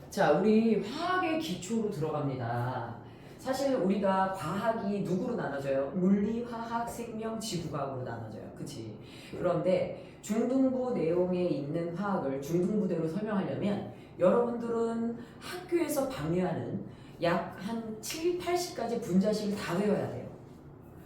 자, 우리 화학의 기초로 들어갑니다. 사실 우리가 과학이 누구로 나눠져요? 물리, 화학, 생명, 지구과학으로 나눠져요. 그치? 그런데 중등부 내용에 있는 화학을 중등부대로 설명하려면 여러분들은 학교에서 방해하는 약 한 7, 80가지 분자식을 다 외워야 돼요.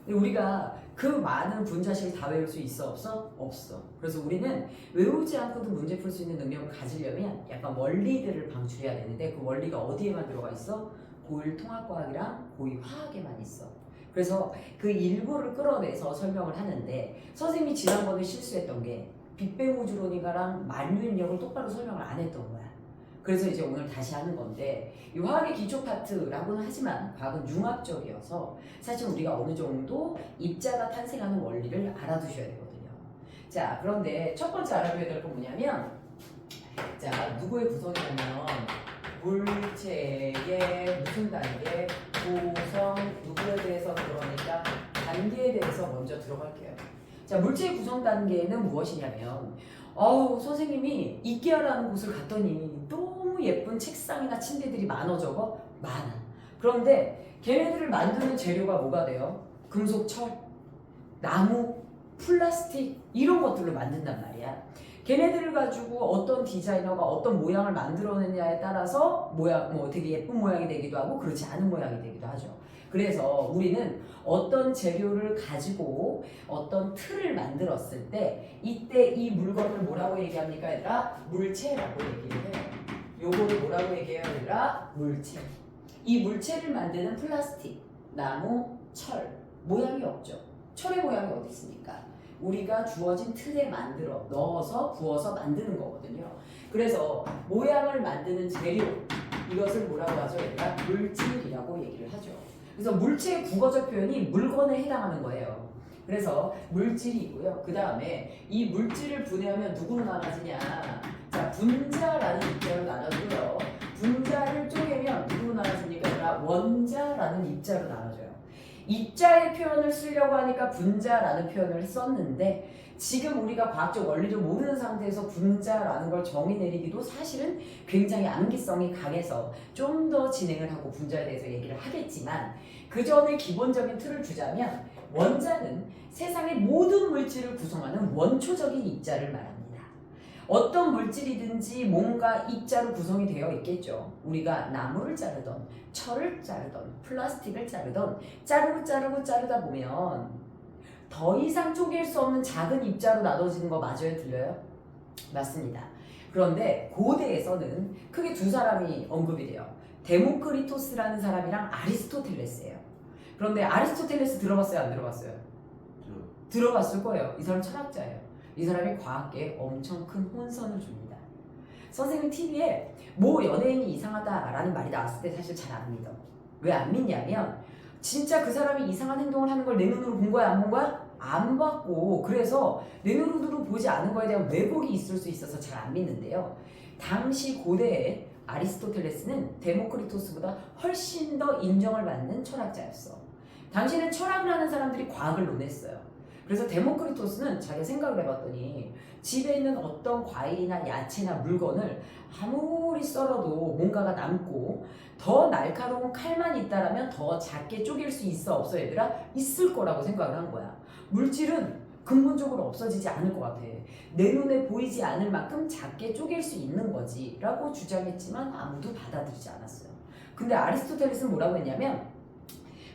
근데 우리가 그 많은 분자식을 다 외울 수 있어 없어? 없어. 그래서 우리는 외우지 않고도 문제 풀 수 있는 능력을 가지려면 약간 원리들을 방출해야 되는데 그 원리가 어디에만 들어가 있어? 고1 통합과학이랑 고2 화학에만 있어. 그래서 그 일부를 끌어내서 설명을 하는데 선생님이 지난번에 실수했던 게 빅뱅 우주론인가랑 만유인력을 똑바로 설명을 안 했던 거야. 그래서 이제 오늘 다시 하는 건데 이 화학의 기초 파트라고는 하지만 과학은 융합적이어서 사실 우리가 어느 정도 입자가 탄생하는 원리를 알아두셔야 되거든요. 자, 그런데 첫 번째 알아둬야 될 건 뭐냐면 자, 누구의 구성이냐면 물체의 무슨 단계, 구성, 누구에 대해서 그러니까 단계에 대해서 먼저 들어갈게요. 자, 물체의 구성 단계는 무엇이냐면 선생님이 이케아라는 곳을 갔더니 너무 예쁜 책상이나 침대들이 많아 적어? 많아. 그런데 걔네들을 만드는 재료가 뭐가 돼요? 금속, 철, 나무, 플라스틱 이런 것들로 만든단 말이야. 걔네들을 가지고 어떤 디자이너가 어떤 모양을 만들어내냐에 따라서 모양 뭐 되게 예쁜 모양이 되기도 하고 그렇지 않은 모양이 되기도 하죠. 그래서 우리는 어떤 재료를 가지고 어떤 틀을 만들었을 때 이때 이 물건을 뭐라고 얘기합니까 얘들아? 물체라고 얘기를 해요. 요거를 뭐라고 얘기해요 얘들아? 물체. 이 물체를 만드는 플라스틱, 나무, 철 모양이 없죠. 철의 모양이 어디 있습니까? 우리가 주어진 틀에 만들어 넣어서 부어서 만드는 거거든요. 그래서 모양을 만드는 재료 이것을 뭐라고 하죠? 얘들아? 물질이라고 얘기를 하죠. 그래서 물체의 국어적 표현이 물건에 해당하는 거예요. 그래서 물질이고요. 그 다음에 이 물질을 분해하면 누구로 나눠지냐? 자, 분자라는 입자로 나눠져요. 분자를 쪼개면 누구로 나눠집니까? 원자라는 입자로 나눠져요. 입자의 표현을 쓰려고 하니까 분자라는 표현을 썼는데 지금 우리가 과학적 원리를 모르는 상태에서 분자라는 걸 정의 내리기도 사실은 굉장히 암기성이 강해서 좀 더 진행을 하고 분자에 대해서 얘기를 하겠지만 그 전에 기본적인 틀을 주자면 원자는 세상의 모든 물질을 구성하는 원초적인 입자를 말합니다. 어떤 물질이든지 뭔가 입자로 구성이 되어 있겠죠. 우리가 나무를 자르던 철을 자르던 플라스틱을 자르던 자르다 보면 더 이상 쪼갤 수 없는 작은 입자로 나눠지는 거 맞아요? 들려요? 맞습니다. 그런데 고대에서는 크게 두 사람이 언급이 돼요. 데모크리토스라는 사람이랑 아리스토텔레스예요. 그런데 아리스토텔레스 들어봤어요? 안 들어봤어요? 들어봤을 거예요. 이 사람 철학자예요. 이 사람이 과학계에 엄청 큰 혼선을 줍니다. 선생님 TV에 모 연예인이 이상하다라는 말이 나왔을 때 사실 잘 안 믿어. 왜 안 믿냐면 진짜 그 사람이 이상한 행동을 하는 걸 내 눈으로 본 거야? 안 본 거야? 안 봤고 그래서 내 눈으로 보지 않은 거에 대한 왜곡이 있을 수 있어서 잘 안 믿는데요. 당시 고대의 아리스토텔레스는 데모크리토스보다 훨씬 더 인정을 받는 철학자였어. 당시에는 철학을 하는 사람들이 과학을 논했어요. 그래서 데모크리토스는 자기가 생각을 해봤더니 집에 있는 어떤 과일이나 야채나 물건을 아무리 썰어도 뭔가가 남고 더 날카로운 칼만 있다라면 더 작게 쪼갤 수 있어 없어 얘들아? 있을 거라고 생각을 한 거야. 물질은 근본적으로 없어지지 않을 것 같아. 내 눈에 보이지 않을 만큼 작게 쪼갤 수 있는 거지 라고 주장했지만 아무도 받아들이지 않았어요. 근데 아리스토텔레스는 뭐라고 했냐면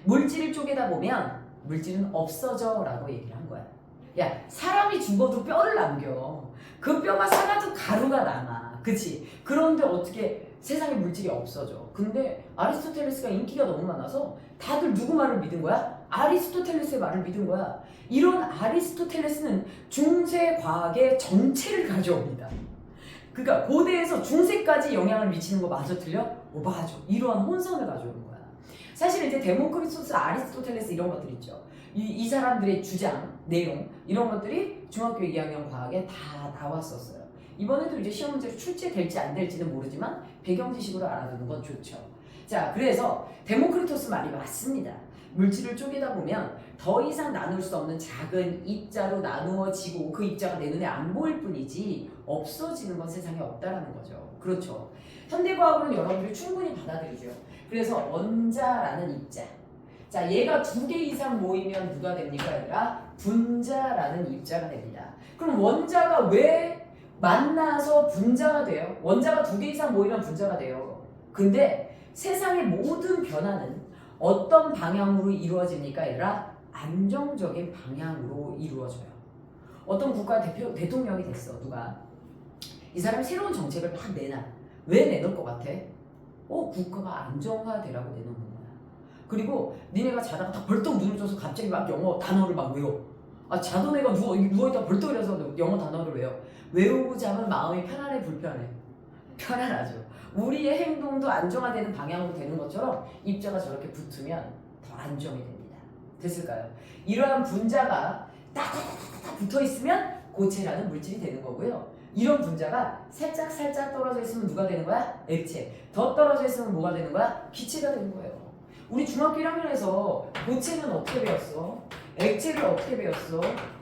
물질을 쪼개다 보면 물질은 없어져 라고 얘기를 한 거야. 야, 사람이 죽어도 뼈를 남겨. 그 뼈가 살아도 가루가 남아. 그치? 그런데 어떻게 세상에 물질이 없어져. 근데 아리스토텔레스가 인기가 너무 많아서 다들 누구 말을 믿은 거야? 아리스토텔레스의 말을 믿은 거야. 이런 아리스토텔레스는 중세 과학의 정체를 가져옵니다. 그러니까 고대에서 중세까지 영향을 미치는 거 맞아 틀려? 맞아. 이러한 혼선을 가져오는 거야. 사실 이제 데모크리토스, 아리스토텔레스 이런 것들 있죠. 이 사람들의 주장, 내용 이런 것들이 중학교 2학년 과학에 다 나왔었어요. 이번에도 이제 시험 문제로 출제될지 안 될지는 모르지만 배경 지식으로 알아두는 건 좋죠. 자, 그래서 데모크리토스 말이 맞습니다. 물질을 쪼개다 보면 더 이상 나눌 수 없는 작은 입자로 나누어지고 그 입자가 내 눈에 안 보일 뿐이지 없어지는 건 세상에 없다라는 거죠. 그렇죠. 현대과학으로는 여러분들이 충분히 받아들이죠. 그래서 원자라는 입자. 자, 얘가 2개 이상 모이면 누가 됩니까? 아니라 분자라는 입자가 됩니다. 그럼 원자가 왜 만나서 분자가 돼요? 원자가 2개 이상 모이면 분자가 돼요. 근데 세상의 모든 변화는 어떤 방향으로 이루어집니까? 아니라 안정적인 방향으로 이루어져요. 어떤 국가 대통령이 됐어. 누가? 이 사람이 새로운 정책을 막 내놔. 왜 내놓을 것 같아? 국가가 안정화되라고 내놓는 거야. 그리고 니네가 자다가 딱 벌떡 눈을 떠서 갑자기 막 영어 단어를 막 외워. 자던 애가 누워있다 벌떡 일어서 영어 단어를 외워. 외우고 자면 마음이 편안해, 불편해? 편안하죠. 우리의 행동도 안정화되는 방향으로 되는 것처럼 입자가 저렇게 붙으면 더 안정이 됩니다. 됐을까요? 이러한 분자가 딱딱딱 붙어 있으면 고체라는 물질이 되는 거고요. 이런 분자가 살짝 떨어져 있으면 누가 되는 거야? 액체. 더 떨어져 있으면 뭐가 되는 거야? 기체가 되는 거예요. 우리 중학교 1학년에서 고체는 어떻게 배웠어? 액체를 어떻게 배웠어?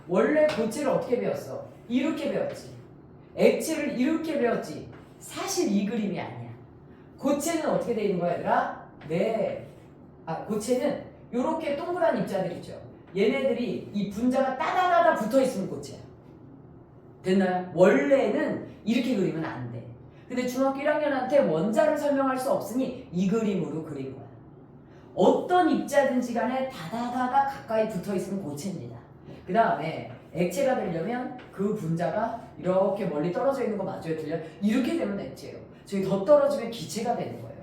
원래 고체를 어떻게 배웠어? 이렇게 배웠지. 액체를 이렇게 배웠지. 사실 이 그림이 아니야. 고체는 어떻게 되어 있는 거야, 얘들아? 네. 고체는 이렇게 동그란 입자들 있죠. 얘네들이 이 분자가 따다다다 붙어 있으면 고체야. 됐나요? 원래는 이렇게 그리면 안 돼. 근데 중학교 1학년한테 원자를 설명할 수 없으니 이 그림으로 그린 거야. 어떤 입자든지 간에 다다다다 가까이 붙어 있으면 고체입니다. 그 다음에 액체가 되려면 그 분자가 이렇게 멀리 떨어져 있는 거 맞아요? 들려? 이렇게 되면 액체예요. 저기 더 떨어지면 기체가 되는 거예요.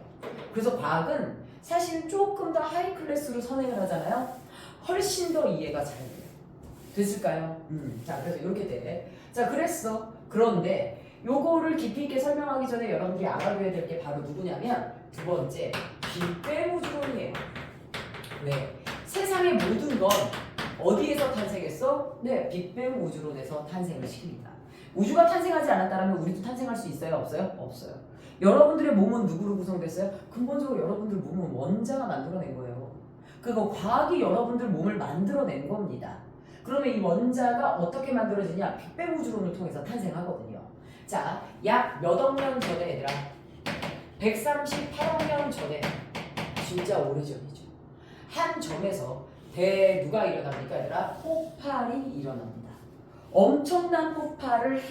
그래서 과학은 사실 조금 더 하이 클래스로 선행을 하잖아요. 훨씬 더 이해가 잘 돼요. 됐을까요? 자, 그래서 이렇게 돼. 자, 그랬어. 그런데 요거를 깊이 있게 설명하기 전에 여러분들이 알아둬야 될 게 바로 누구냐면 두 번째, 빅뱅 우주론이에요. 네. 세상의 모든 건 어디에서 탄생했어? 네, 빅뱅 우주론에서 탄생을 시킵니다. 우주가 탄생하지 않았다면 우리도 탄생할 수 있어요? 없어요? 없어요. 여러분들의 몸은 누구로 구성됐어요? 근본적으로 여러분들 몸은 원자가 만들어낸 거예요. 그거 과학이 여러분들 몸을 만들어낸 겁니다. 그러면 이 원자가 어떻게 만들어지냐? 빅뱅 우주론을 통해서 탄생하거든요. 자, 약 몇 억 년 전에 얘들아, 138억 년 전에, 진짜 오래전이죠. 한 점에서 누가 일어납니까 얘들아? 폭발이 일어납니다. 엄청난 폭발을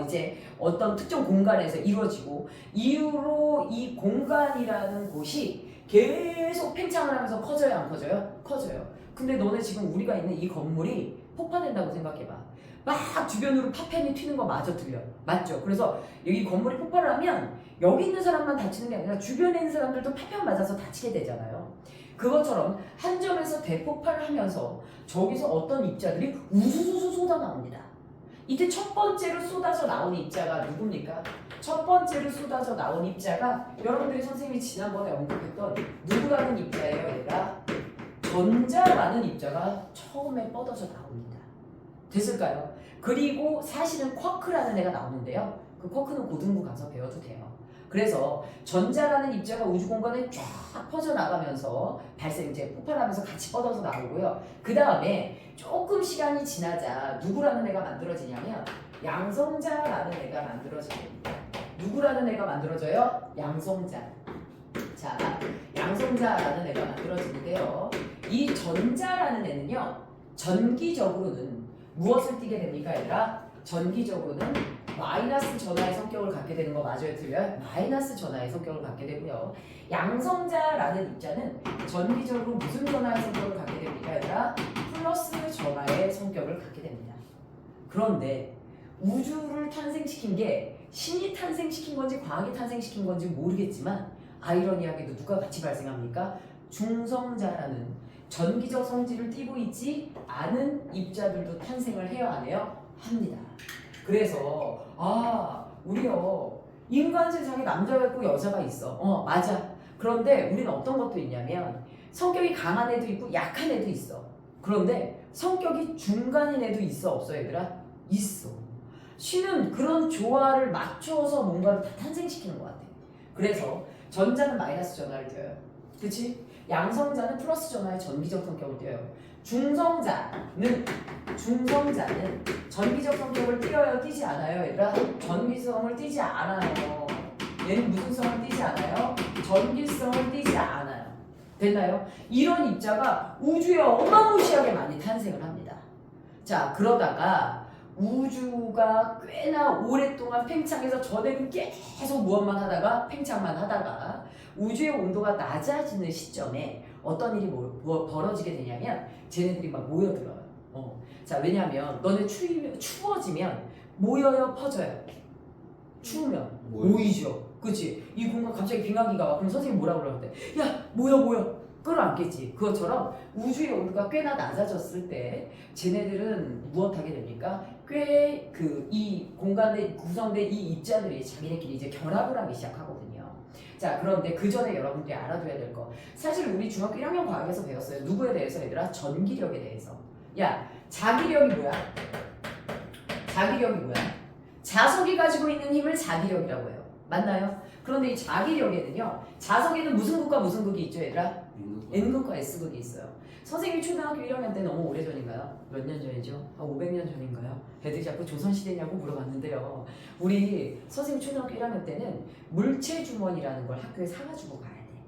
이제 어떤 특정 공간에서 이루어지고 이후로 이 공간이라는 곳이 계속 팽창을 하면서 커져요, 안 커져요? 커져요. 근데 너네 지금 우리가 있는 이 건물이 폭파된다고 생각해봐. 막 주변으로 파편이 튀는 거 마저 들려. 맞죠? 그래서 여기 건물이 폭발을 하면 여기 있는 사람만 다치는 게 아니라 주변에 있는 사람들도 파편 맞아서 다치게 되잖아요. 그것처럼 한 점에서 대폭발을 하면서 저기서 어떤 입자들이 우수수수 쏟아나옵니다. 이때 첫 번째로 쏟아져 나온 입자가 누굽니까? 첫 번째로 쏟아져 나온 입자가 여러분들이 선생님이 지난번에 언급했던 누구라는 입자예요, 얘가? 전자라는 입자가 처음에 뻗어져 나옵니다. 됐을까요? 그리고 사실은 쿼크라는 애가 나오는데요. 그 쿼크는 고등부 가서 배워도 돼요. 그래서 전자라는 입자가 우주 공간에 쫙 퍼져나가면서 이제 폭발하면서 같이 뻗어서 나오고요. 그 다음에 조금 시간이 지나자 누구라는 애가 만들어지냐면 양성자라는 애가 만들어집니다. 누구라는 애가 만들어져요? 양성자. 자, 양성자라는 애가 만들어지는데요. 이 전자라는 애는요, 전기적으로는 무엇을 띠게 됩니까, 얘들아? 전기적으로는 마이너스 전하의 성격을 갖게 되는 거 맞아요? 틀려요? 마이너스 전하의 성격을 갖게 되고요. 양성자라는 입자는 전기적으로 무슨 전하의 성격을 갖게 됩니까, 얘들아? 플러스 전하의 성격을 갖게 됩니다. 그런데 우주를 탄생시킨 게 신이 탄생시킨 건지 과학이 탄생시킨 건지 모르겠지만 아이러니하게도 누가 같이 발생합니까? 중성자라는 전기적 성질을 띠고 있지 않은 입자들도 탄생을 해요, 안 해요? 합니다. 그래서 우리요 인간 세상에 남자가 있고 여자가 있어. 맞아. 그런데 우리는 어떤 것도 있냐면 성격이 강한 애도 있고 약한 애도 있어. 그런데 성격이 중간인 애도 있어, 없어 얘들아? 있어. 신은 그런 조화를 맞춰서 뭔가를 다 탄생시키는 것 같아. 그래서 전자는 마이너스 전하를 띄어요. 그치? 양성자는 플러스 전하의 전기적 성격을 띄어요. 중성자는 전기적 성격을 띄어요, 띄지 않아요? 얘들아? 전기성을 띄지 않아요. 얘는 무슨 성을 띠지 않아요? 전기성을 띠지 않아요. 됐나요? 이런 입자가 우주에 어마무시하게 많이 탄생을 합니다. 자, 그러다가 우주가 꽤나 오랫동안 팽창해서 전에는 계속 무엇만 하다가 팽창만 하다가 우주의 온도가 낮아지는 시점에 어떤 일이 벌어지게 되냐면 쟤네들이 막 모여들어요. 자, 왜냐하면 너네 추워지면 모여요, 퍼져요? 추우면 모이죠. 그치? 이 공간 갑자기 빙하기가 와. 그럼 선생님 뭐라고 그러는데? 야, 모여. 끌어안겠지. 그것처럼 우주의 온도가 꽤나 낮아졌을 때 쟤네들은 무엇하게 됩니까? 꽤 이 공간에 구성된 이 입자들이 자기네끼리 이제 결합을 하기 시작하거든요. 자, 그런데 그 전에 여러분들이 알아둬야 될 거. 사실 우리 중학교 1학년 과학에서 배웠어요. 누구에 대해서 얘들아? 전기력에 대해서. 야, 자기력이 뭐야? 자기력이 뭐야? 자석이 가지고 있는 힘을 자기력이라고 해요. 맞나요? 그런데 이 자기력에는요, 자석에는 무슨 극과 무슨 극이 있죠, 얘들아? N극과 S극이 있어요. 선생님이 초등학교 1학년 때 너무 오래전인가요? 몇 년 전이죠? 500년 전인가요? 애들이 자꾸 조선시대냐고 물어봤는데요. 우리 선생님 초등학교 1학년 때는 물체주머니라는 걸 학교에 사가지고 가야 돼.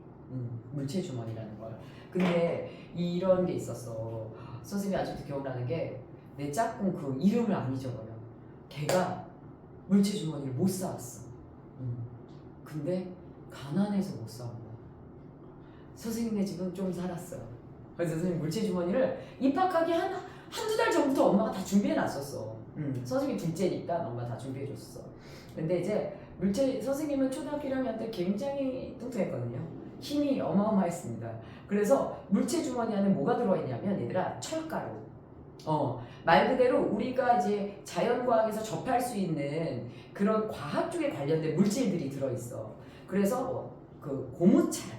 물체주머니라는 걸. 근데 이런 게 있었어. 선생님이 아직도 기억나는 게 내 짝꿍 그 이름을 안 잊어버려. 걔가 물체주머니를 못 사왔어. 근데 가난해서 못 사온 거야. 선생님네 집은 좀 살았어요. 그래서 선생님 물체주머니를 입학하기 한두 달 전부터 엄마가 다 준비해 놨었어. 선생님이 둘째니까 엄마가 다 준비해 줬어. 근데 이제 선생님은 초등학교 1학년 때 굉장히 뚱뚱했거든요. 힘이 어마어마했습니다. 그래서 물체주머니 안에 뭐가 들어있냐면 얘들아, 철가루. 말 그대로 우리가 이제 자연과학에서 접할 수 있는 그런 과학 쪽에 관련된 물질들이 들어있어. 그래서 그 고무찰,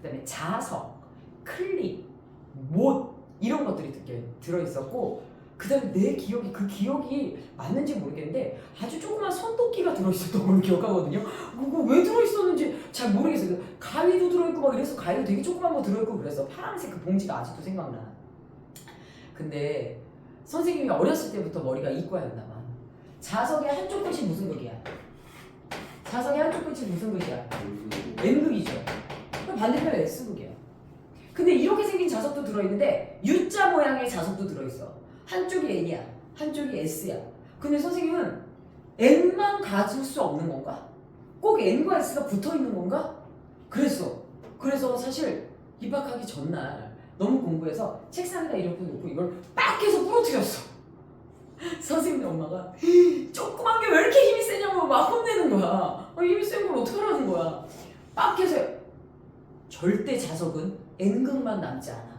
그다음에 자석, 클립, 못 이런 것들이 들어있었고, 그다음에 내 기억이 그 기억이 맞는지 모르겠는데 아주 조그만 손도끼가 들어있었던 걸로 기억하거든요. 그거 왜 들어있었는지 잘 모르겠어요. 가위도 들어있고 막 이래서 가위도 되게 조그만 거 들어있고 그래서 파란색 그 봉지가 아직도 생각나. 근데 선생님이 어렸을 때부터 머리가 이과였나 봐. 자석의 한쪽 끝이 무슨 극이야? 자석의 한쪽 끝이 무슨 극이야? N극이죠. 반대편은 S극이야. 근데 이렇게 생긴 자석도 들어있는데 U자 모양의 자석도 들어있어. 한쪽이 N이야, 한쪽이 S야. 근데 선생님은 N만 가질 수 없는 건가? 꼭 N과 S가 붙어있는 건가? 그래서 사실 입학하기 전날 너무 공부해서 책상에다 이렇게 놓고 이걸 빡 해서 부러뜨렸어. 선생님 엄마가 조그만 게 왜 이렇게 힘이 세냐고 막 혼내는 거야. 힘이 센 걸 어떡하라는 거야. 빡 해서 절대 자석은 N극만 남지 않아.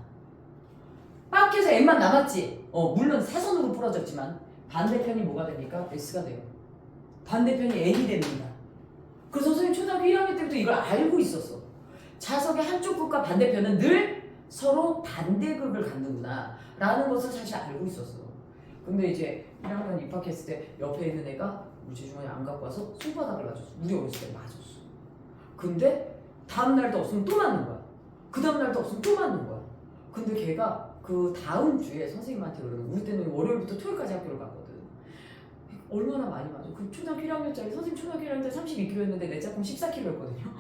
빡 해서 N만 남았지. 물론 사선으로 부러졌지만 반대편이 뭐가 됩니까? S가 돼요. 반대편이 N이 됩니다. 그래서 선생님 초등학교 1학년 때부터 이걸 알고 있었어. 자석의 한쪽 극과 반대편은 늘 서로 반대극을 갖는구나 라는 것을 사실 알고 있었어. 근데 이제 1학년 입학했을 때 옆에 있는 애가 물체주머니 안 갖고 와서 손바닥을 맞았어. 우리 어렸을 때 맞았어. 근데 다음 날도 없으면 또 맞는 거야. 그 다음 날도 없으면 또 맞는 거야. 근데 걔가 그 다음 주에 선생님한테 그러는 거야. 우리 때는 월요일부터 토요일까지 학교를 갔거든. 얼마나 많이 맞아. 그 초등학교 1학년짜리 선생님 초등학교 1학년 때 32kg였는데 내 짝꿍 14kg였거든요.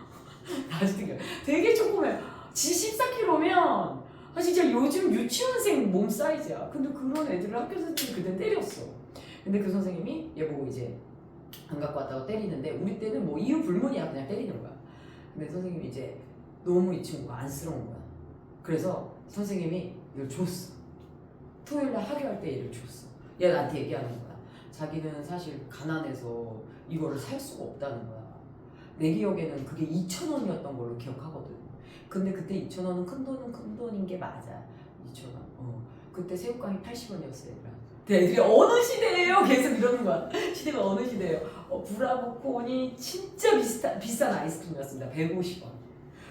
아직도 되게 조그매. 14kg면 진짜 요즘 유치원생 몸 사이즈야. 근데 그런 애들을 학교 선생님이 그때 때렸어. 근데 그 선생님이 얘 보고 이제 안 갖고 왔다고 때리는데 우리 때는 뭐 이유 불문이야. 그냥 때리는 거야. 근데 선생님이 이제 너무 이 친구가 안쓰러운 거야. 그래서 선생님이 이걸 줬어. 토요일날 학교할 때 얘를 줬어. 얘 나한테 얘기하는 거야. 자기는 사실 가난해서 이거를 살 수가 없다는 거야. 내 기억에는 그게 2,000원이었던 걸로 기억하거든. 근데 그때 2,000원은 큰 돈인 게 맞아. 2,000원. 그때 새우깡이 80원이었어, 얘들아. 애들이 어느 시대예요? 계속 이러는 거야. 시대가 어느 시대예요? 브라보콘이 진짜 비싼 아이스크림이었습니다. 150원.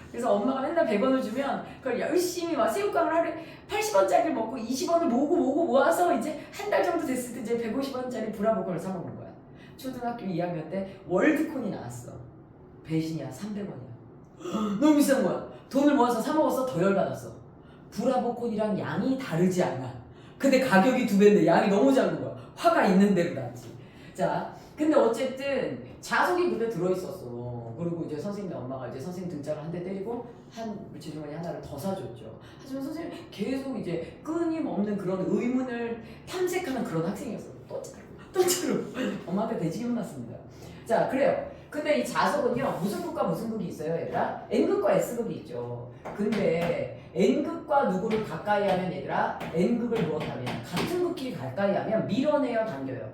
그래서 엄마가 맨날 100원을 주면 그걸 열심히 막 새우깡을 하루에 80원짜리를 먹고 20원을 모으고 모아서 이제 한 달 정도 됐을 때 이제 150원짜리 브라보콘을 사 먹는 거야. 초등학교 2학년 때 월드콘이 나왔어. 배신이야. 300원이야. 너무 비싼 거야. 돈을 모아서 사 먹어서 더 열받았어. 브라보콘이랑 양이 다르지 않아. 근데 가격이 2배인데 양이 너무 작은 거야. 화가 있는 대로 나지. 자, 근데 어쨌든 자석이 그때 들어있었어. 그리고 이제 선생님 엄마가 이제 선생님 등짝을 한 대 때리고 한 물질 주머니 하나를 더 사줬죠. 하지만 선생님 계속 이제 끊임없는 그런 의문을 탐색하는 그런 학생이었어요. 또 자르고 엄마한테 대지게 혼났습니다. 자, 그래요. 근데 이 자석은요 무슨 극과 무슨 극이 있어요, 얘들아? N극과 S극이 있죠. 근데 N극과 누구를 가까이 하면 얘들아 N극을 무엇하면 같은 극끼리 가까이 하면 밀어내요, 당겨요?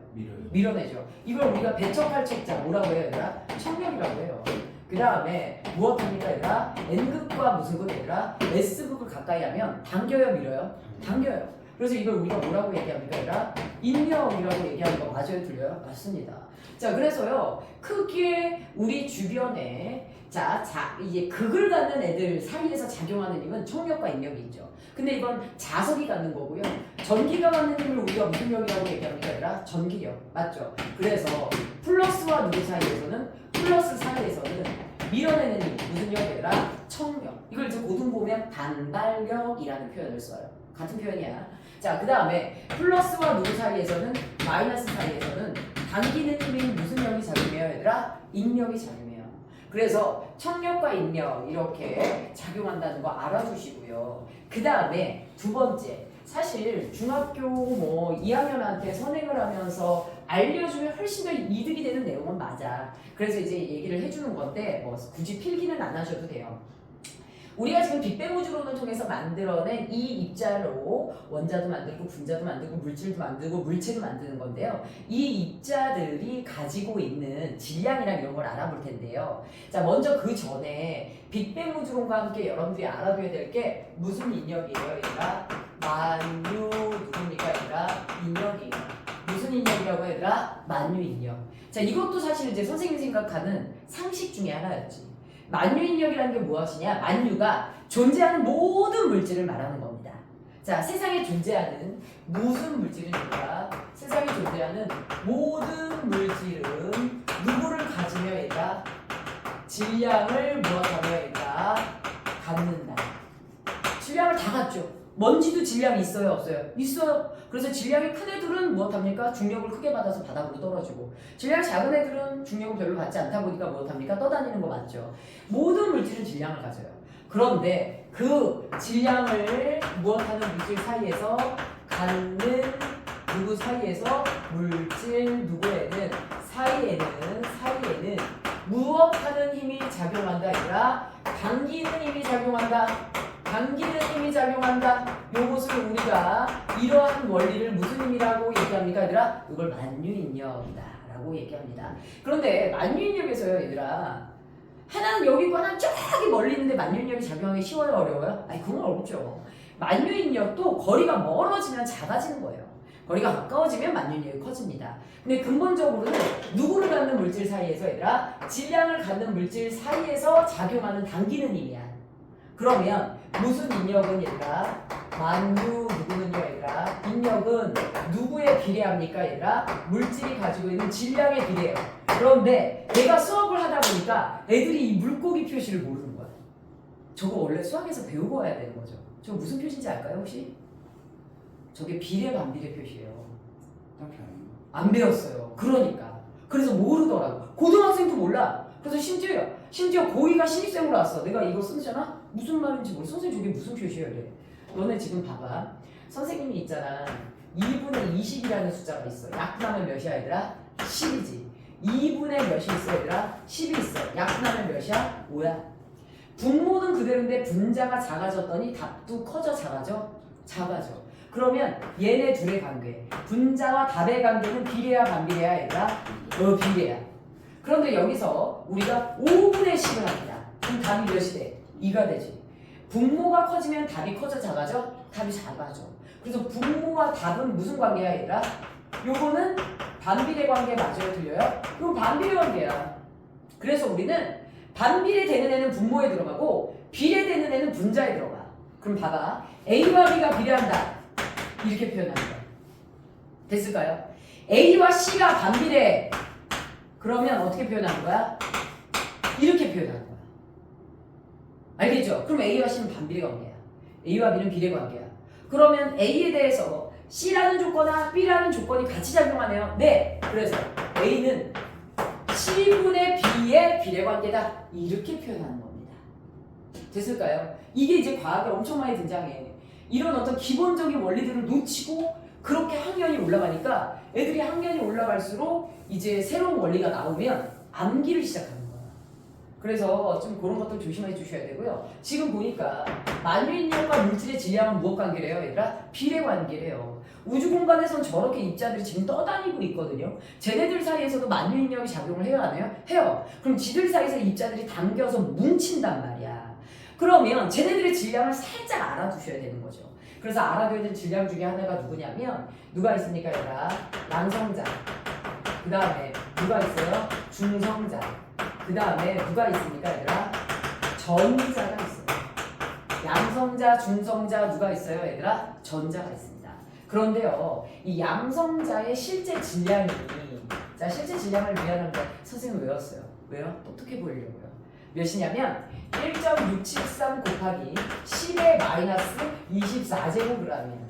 밀어내죠. 이걸 우리가 배척할 척자 뭐라고 해요, 얘들아? 청력이라고 해요. 그 다음에 무엇합니까, 얘들아? N극과 무슨 극, 얘들아? S극을 가까이 하면 당겨요, 밀어요? 당겨요. 그래서 이걸 우리가 뭐라고 얘기합니까, 얘들아? 인력이라고 얘기하는 거 맞아요, 틀려요? 맞습니다. 자, 그래서요 크게 우리 주변에 이제 극을 갖는 애들 사이에서 작용하는 힘은 청력과 인력이 있죠. 근데 이건 자석이 갖는 거고요. 전기가 갖는 힘을 우리가 무슨力이라고 얘기합니까, 얘들아? 전기력, 맞죠? 그래서 플러스와 누구 사이에서는 플러스 사이에서는 밀어내는 힘 무슨 력, 얘들아? 청력. 이걸 이제 고등 보면 반발력이라는 표현을 써요. 같은 표현이야. 자, 그 다음에 플러스와 누구 사이에서는 마이너스 사이에서는 당기는 힘이 무슨力이 작용해요, 얘들아? 인력이 작용해요. 그래서 청력과 인력 이렇게 작용한다는 거 알아두시고요. 그 다음에 두 번째, 사실 중학교 뭐 2학년한테 선행을 하면서 알려주면 훨씬 더 이득이 되는 내용은 맞아. 그래서 이제 얘기를 해주는 건데 뭐 굳이 필기는 안 하셔도 돼요. 우리가 지금 빅뱅 우주론을 통해서 만들어낸 이 입자로 원자도 만들고 분자도 만들고 물질도 만들고 물체도 만드는 건데요. 이 입자들이 가지고 있는 질량이랑 이런 걸 알아볼 텐데요. 자, 먼저 그 전에 빅뱅 우주론과 함께 여러분들이 알아둬야 될 게 무슨 인력이에요, 얘들아? 만유 누굽니까, 얘들아? 인력이에요. 무슨 인력이라고, 얘들아? 만유 인력. 자, 이것도 사실 이제 선생님이 생각하는 상식 중에 하나였지. 만유인력이라는 게 무엇이냐? 만유가 존재하는 모든 물질을 말하는 겁니다. 자, 세상에 존재하는 무슨 물질입니까? 세상에 존재하는 모든 물질은 누구를 가지며 있다? 질량을 무엇하며 있다? 갖는다. 질량을 다 갖죠. 먼지도 질량이 있어요, 없어요? 있어요. 그래서 질량이 큰 애들은 무엇합니까? 중력을 크게 받아서 바닥으로 떨어지고, 질량이 작은 애들은 중력을 별로 받지 않다 보니까 무엇합니까? 떠다니는 거 맞죠? 모든 물질은 질량을 가져요. 그런데 그 질량을 무엇하는 물질 사이에서 갖는 누구 사이에서 물질 누구에는 사이에는 무엇하는 힘이 작용한다, 얘들아? 당기는 힘이 작용한다. 당기는 힘이 작용한다. 요것을 우리가 이러한 원리를 무슨 힘이라고 얘기합니까, 얘들아? 이걸 만유인력이다 라고 얘기합니다. 그런데 만유인력에서요, 얘들아, 하나는 여기 있고 하나는 저기 멀리 있는데 만유인력이 작용하기 쉬워요, 어려워요? 아니, 그건 어렵죠. 만유인력도 거리가 멀어지면 작아지는 거예요. 거리가 가까워지면 만유인력이 커집니다. 근데 근본적으로는 누구를 갖는 물질 사이에서, 얘들아? 질량을 갖는 물질 사이에서 작용하는 당기는 힘이야. 그러면 무슨 인력은, 얘들아? 만유 누구는요, 얘들아? 인력은 누구에 비례합니까, 얘들아? 물질이 가지고 있는 질량에 비례해요. 그런데 내가 수업을 하다 보니까 애들이 이 물고기 표시를 모르는 거야. 저거 원래 수학에서 배우고 와야 되는 거죠. 저거 무슨 표시인지 알까요, 혹시? 저게 비례 반비례 표시예요. 안 배웠어요. 그러니까. 그래서 모르더라고. 고등학생도 몰라. 그래서 심지어 고2가 신입생으로 왔어. 내가 이거 쓰잖아? 무슨 말인지 모르겠어. 선생님 저게 무슨 표시예요? 이래. 너네 지금 봐봐. 선생님이 있잖아. 2분의 20이라는 숫자가 있어. 약분하면 몇이야, 얘들아? 10이지. 2분의 몇이 있어, 얘들아? 10이 있어. 약분하면 몇이야? 5야. 분모는 그대로인데 분자가 작아졌더니 답도 커져, 작아져? 작아져. 그러면 얘네 둘의 관계, 분자와 답의 관계는 비례야, 반비례야, 얘들아? 비례야. 그런데 여기서 우리가 5분의 10을 합니다. 그럼 답이 몇이 돼? 2가 되지. 분모가 커지면 답이 커져, 작아져? 답이 작아져. 그래서 분모와 답은 무슨 관계야, 얘들아? 요거는 반비례 관계 맞아요, 틀려요? 이거 반비례 관계야. 그래서 우리는 반비례 되는 애는 분모에 들어가고 비례되는 애는 분자에 들어가. 그럼 봐봐. A와 B가 비례한다. 이렇게 표현하는 거야. 됐을까요? A와 C가 반비례. 그러면 어떻게 표현하는 거야? 이렇게 표현하는 거야. 알겠죠? 그럼 A와 C는 반비례 관계야. A와 B는 비례 관계야. 그러면 A에 대해서 C라는 조건과 B라는 조건이 같이 작용하네요. 네. 그래서 A는 C분의 B의 우리의 비례관계다. 이렇게 표현하는 겁니다. 됐을까요? 이게 이제 과학에 엄청 많이 등장해. 이런 어떤 기본적인 원리들을 놓치고 그렇게 학년이 올라가니까 애들이 학년이 올라갈수록 이제 새로운 원리가 나오면 암기를 시작하는 거야. 그래서 좀 그런 것들 조심해 주셔야 되고요. 지금 보니까 만유인력과 물질의 질량은 무엇 관계래요, 얘들아? 비례 관계래요. 우주 공간에선 저렇게 입자들이 지금 떠다니고 있거든요. 쟤네들 사이에서도 만유인력이 작용을 해요, 안 해요? 해요. 그럼 지들 사이에서 입자들이 당겨서 뭉친단 말이야. 그러면 쟤네들의 질량을 살짝 알아두셔야 되는 거죠. 그래서 알아둬야 될 질량 중에 하나가 누구냐면 누가 있습니까, 얘들아? 양성자. 그 다음에 누가 있어요? 중성자. 그 다음에 누가 있습니까, 얘들아? 전자가 있어요. 양성자, 중성자 누가 있어요, 얘들아? 전자가 있습니다. 그런데요, 이 양성자의 실제 질량이 자, 실제 질량을 미안한데 선생님 외웠어요. 왜요? 똑똑해 보이려고요. 몇이냐면 1.673 곱하기 10의 마이너스 24제곱g이에요.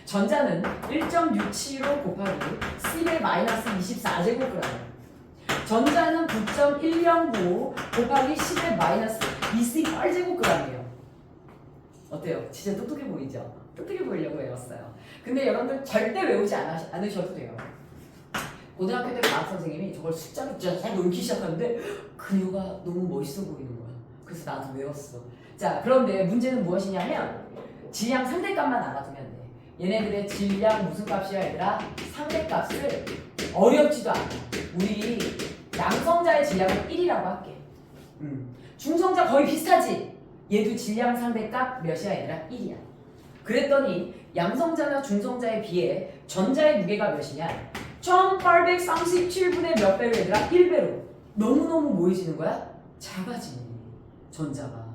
전자는 1.675 곱하기 10의 마이너스 24제곱g이에요. 전자는 9.109 곱하기 10의 마이너스 28제곱g이에요. 어때요? 진짜 똑똑해 보이죠? 똑똑해 보이려고 외웠어요. 근데 여러분들 절대 외우지 않으셔도 돼요. 고등학교 때 과학 선생님이 저걸 숫자로 쫙 놓기 시작하는데 그녀가 너무 멋있어 보이는 거야. 그래서 나도 외웠어. 자, 그런데 문제는 무엇이냐면 질량 상대값만 알아두면 돼. 얘네들의 질량 무슨 값이야, 얘들아? 상대값을 어렵지도 않아. 우리 양성자의 질량은 1이라고 할게. 중성자 거의 비슷하지? 얘도 질량 상대값 몇이야, 얘들아? 1이야. 그랬더니 양성자나 중성자에 비해 전자의 무게가 몇이냐? 1837분의 몇 배로, 얘들아? 1배로. 너무너무 뭐해지는 거야? 작아지네, 전자가.